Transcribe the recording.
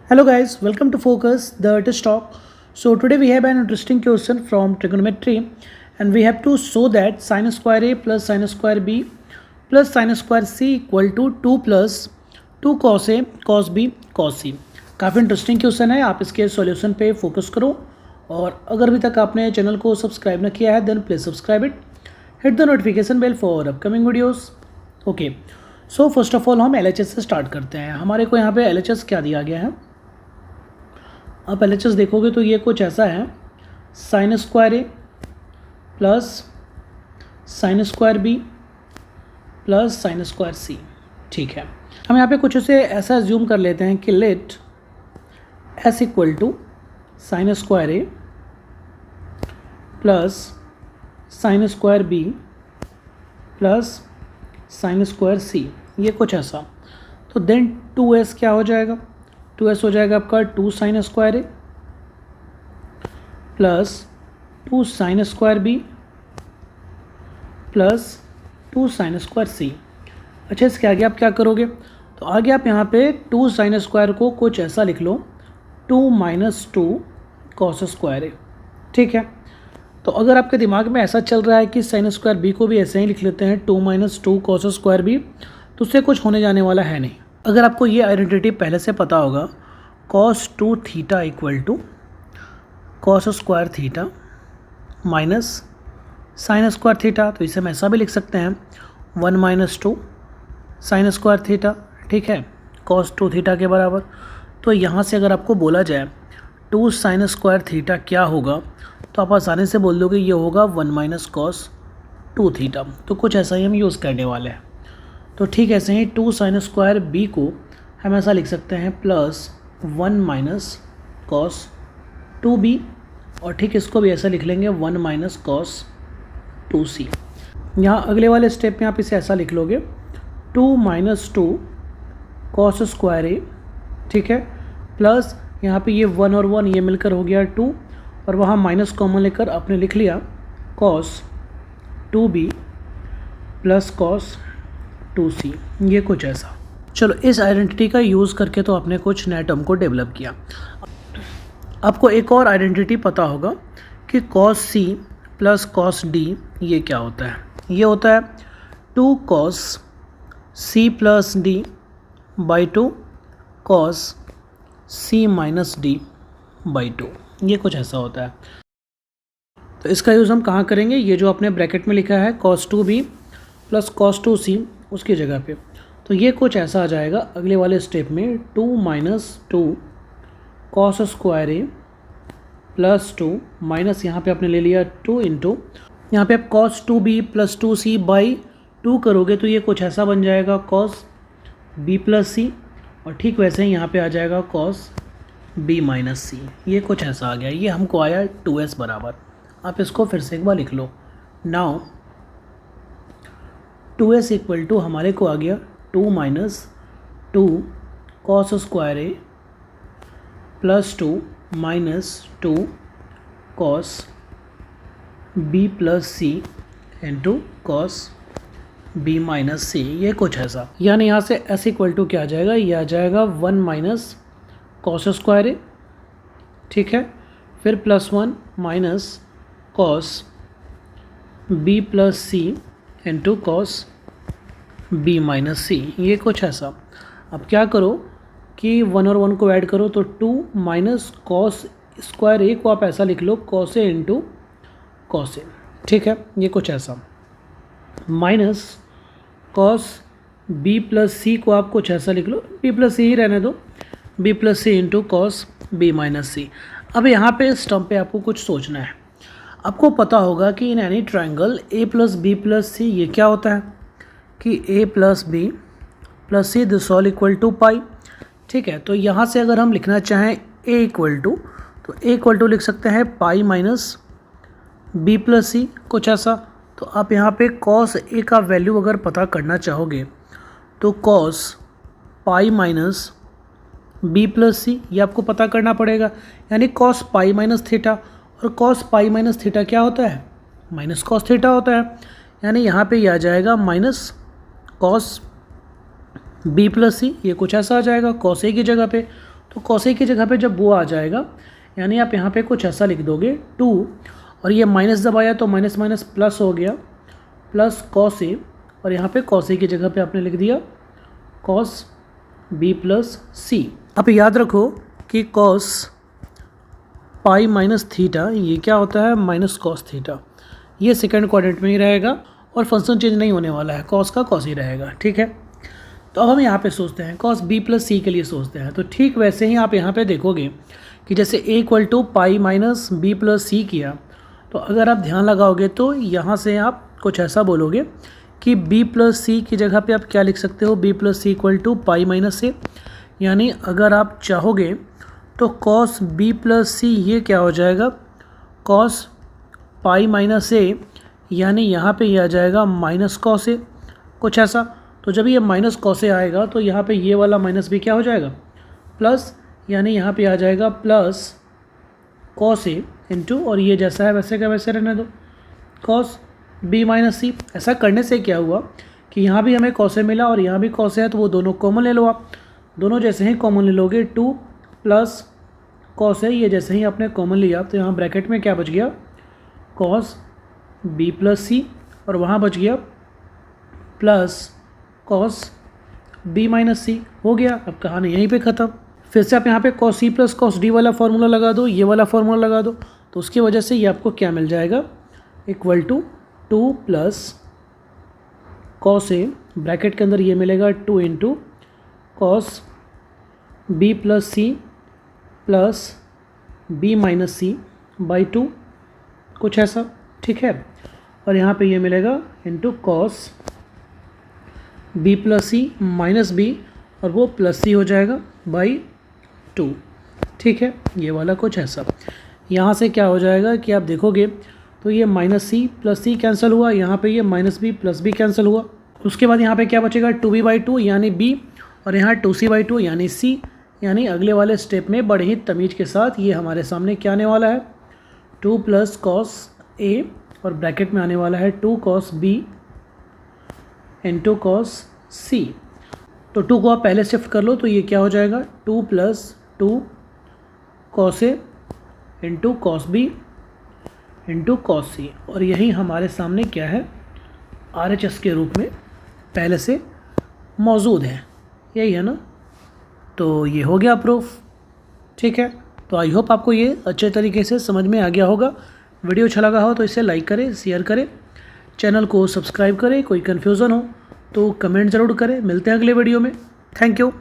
Hello guys, welcome to Focus, the artist talk. So today we have an interesting question from trigonometry and we have to show that sin square a plus sin square b plus sin square c equal to 2 plus 2 cos a cos b cos c. काफ़ी interesting question है, आप इसके solution पे focus करो और अगर अभी तक आपने चैनल को सब्सक्राइब न किया है then please subscribe it, hit the notification bell for upcoming videos. Okay, so first of all हम LHS से स्टार्ट करते हैं. हमारे को यहाँ पे LHS क्या दिया गया है, आप LHS देखोगे तो ये कुछ ऐसा है, sine square A plus sine square B plus sine square C. ठीक है, हम यहाँ पे कुछ उसे ऐसा एज्यूम कर लेते हैं कि let S equal to sine square A plus sine square B plus sine square C, ये कुछ ऐसा. तो देन 2s क्या हो जाएगा, 2s हो जाएगा आपका 2 sine square A plus 2 sine square B plus 2 sine square C. अच्छा, इसके आगे आप क्या करोगे, तो आगे आप यहाँ पे 2 साइन स्क्वायर को कुछ ऐसा लिख लो, 2 माइनस 2 कॉस स्क्वायर ए. ठीक है, तो अगर आपके दिमाग में ऐसा चल रहा है कि साइन स्क्वायर बी को भी ऐसे ही लिख लेते हैं 2 माइनस 2 कॉस स्क्वायर बी, तो उससे कुछ होने जाने वाला है नहीं. अगर आपको ये आइडेंटिटी पहले से पता होगा, cos 2 theta equal to cos square theta minus sine square theta, तो इसे हम ऐसा भी लिख सकते हैं 1 माइनस 2 साइन स्क्वायर थीटा. ठीक है, कॉस 2 थीटा के बराबर. तो यहाँ से अगर आपको बोला जाए 2 साइन स्क्वायर थीटा क्या होगा, तो आप आसानी से बोल दोगे ये होगा 1 माइनस कॉस 2 थीटा. तो कुछ ऐसा ही हम यूज़ करने वाले हैं. तो ठीक ऐसे ही 2 साइन स्क्वायर बी को हम ऐसा लिख सकते हैं प्लस 1 माइनस कॉस 2b, और ठीक इसको भी ऐसा लिख लेंगे 1 माइनस कॉस 2c. यहाँ अगले वाले स्टेप में आप इसे ऐसा लिख लोगे 2 माइनस 2 कॉस स्क्वायर ए. ठीक है, प्लस यहाँ पे ये 1 और 1 ये मिलकर हो गया 2, और वहाँ माइनस कॉमन लेकर आपने लिख लिया cos 2b plus cos 2c, ये कुछ ऐसा. चलो, इस आइडेंटिटी का यूज़ करके तो आपने कुछ नए टर्म को डेवलप किया. आपको एक और आइडेंटिटी पता होगा कि cos c plus cos d ये क्या होता है, ये होता है 2 cos c plus d by 2 cos c minus d by 2, ये कुछ ऐसा होता है. तो इसका यूज़ हम कहाँ करेंगे, ये जो आपने ब्रैकेट में लिखा है cos 2b plus cos 2c उसकी जगह पे. तो ये कुछ ऐसा आ जाएगा अगले वाले स्टेप में 2 minus 2 cos square A plus 2 minus यहाँ पे आपने ले लिया 2 इंटू यहाँ पे आप cos 2b plus 2c by 2 करोगे तो ये कुछ ऐसा बन जाएगा cos b प्लस c, और ठीक वैसे ही यहाँ पे आ जाएगा cos b माइनस c, ये कुछ ऐसा आ गया. ये हमको आया 2s बराबर. आप इसको फिर से एक बार लिख लो. नाउ 2s इक्वल टू हमारे को आ गया 2 minus 2 cos square A plus 2 minus 2 cos b plus C into cos b minus C, ये कुछ ऐसा. यानी यहाँ से s इक्वल टू क्या आ जाएगा, ये आ जाएगा 1 माइनस कॉस स्क्वायर ए. ठीक है, फिर plus 1 minus cos b plus C into cos b minus C, ये कुछ ऐसा. अब क्या करो कि 1 और 1 को ऐड करो तो 2 माइनस कॉस स्क्वायर ए को आप ऐसा लिख लो cos A into cos A. ठीक है, ये कुछ ऐसा. माइनस कॉस b प्लस सी को आप कुछ ऐसा लिख लो, b प्लस सी ही रहने दो, b plus C into cos b minus सी. अब यहाँ पे इस टर्म पे आपको कुछ सोचना है. आपको पता होगा कि in any triangle a plus B plus C ये क्या होता है कि a plus B plus C this all equal to pi. ठीक है, तो यहाँ से अगर हम लिखना चाहें a इक्वल टू, तो a इक्वल टू लिख सकते हैं पाई माइनस बी प्लस सी, कुछ ऐसा. तो आप यहाँ पे कॉस a का वैल्यू अगर पता करना चाहोगे तो cos pi minus B plus C ये आपको पता करना पड़ेगा. यानी कॉस पाई माइनस थीटा, और कॉस पाई माइनस थीटा क्या होता है, माइनस कॉस थीटा होता है. यानी यहाँ पे ये आ जाएगा minus cos B plus C, ये कुछ ऐसा आ जाएगा कॉस ए की जगह पे, तो कॉस ए की जगह पे जब वो आ जाएगा, यानी आप यहाँ पे कुछ ऐसा लिख दोगे 2, और ये माइनस जब आया तो माइनस माइनस प्लस हो गया, प्लस कॉस ए, और यहाँ पे कॉस ए की जगह पे आपने लिख दिया कॉस बी प्लस सी। अब याद रखो कि कॉस पाई माइनस थीटा ये क्या होता है, माइनस कॉस थीटा। ये सेकंड क्वाड्रेंट में ही रहेगा और फंक्शन चेंज नहीं होने वाला है, कॉस का कॉस ही रहेगा, ठीक है। तो अब हम यहाँ पे सोचते हैं कॉस बी प्लस सी के लिए सोचते हैं। तो ठीक वैसे ही आप यहाँ पे देखोगे कि जैसे A equal to pi minus B plus C किया, तो अगर आप ध्यान लगाओगे तो यहाँ से आप कुछ ऐसा बोलोगे कि बी प्लस सी की जगह पे आप क्या लिख सकते हो, B plus C equal to pi minus A. यानी अगर आप चाहोगे तो कॉस बी प्लस सी ये क्या हो जाएगा, कॉस पाई माइनस ए, यानी यहाँ पे ये आ जाएगा माइनस कॉस ए, कुछ ऐसा। तो जब ये माइनस कॉस ए आएगा तो यहाँ पे ये वाला माइनस भी क्या हो जाएगा, प्लस, यानी यहाँ पे आ जाएगा प्लस कॉस ए इंटू, और ये जैसा है वैसे का वैसे रहने दो, कॉस बी माइनस सी। ऐसा करने से क्या हुआ कि यहाँ भी हमें कॉस ए मिला और यहाँ भी कॉस ए है, तो वो दोनों कॉमन ले लो आप। दोनों जैसे ही कॉमन ले लोगे 2 प्लस कॉस ए, ये जैसे ही आपने कॉमन लिया तो यहाँ ब्रैकेट में क्या बच गया, कॉस बी प्लस सी, और वहाँ बच गया प्लस कॉस बी माइनस सी। हो गया, अब कहानी यहीं पे ख़त्म। फिर से आप यहाँ पे cos C plus cos D वाला फार्मूला लगा दो, ये वाला फार्मूला लगा दो, तो उसकी वजह से ये आपको क्या मिल जाएगा, equal to 2 plus cos A, bracket के अंदर ये मिलेगा 2 into cos B plus C plus B minus C by 2, कुछ ऐसा, ठीक है। और यहाँ पे ये मिलेगा इंटू कॉस बी प्लस सी माइनस बी, और वो प्लस सी हो जाएगा बाई 2, ठीक है। ये वाला कुछ ऐसा। यहाँ से क्या हो जाएगा कि आप देखोगे तो ये minus C plus C cancel हुआ, यहाँ पे ये minus B plus B cancel हुआ। उसके बाद यहाँ पे क्या बचेगा, 2b बाई 2 यानी b, और यहाँ 2c बाई 2 यानी c। यानी अगले वाले स्टेप में बड़े ही तमीज़ के साथ ये हमारे सामने क्या आने वाला है, 2 प्लस कॉस ए, और ब्रैकेट में आने वाला है 2 कॉस बी इंटू कॉस सी। तो 2 को आप पहले शिफ्ट कर लो तो ये क्या हो जाएगा, 2 plus 2 cos A into cos B into cos C, और यही हमारे सामने क्या है, RHS के रूप में पहले से मौजूद है, यही है ना। तो ये हो गया प्रूफ, ठीक है। तो आई होप आपको ये अच्छे तरीके से समझ में आ गया होगा। वीडियो अच्छा लगा हो तो इसे लाइक करें, शेयर करें, चैनल को सब्सक्राइब करें। कोई कन्फ्यूज़न हो तो कमेंट ज़रूर करें। मिलते हैं अगले वीडियो में। Thank you.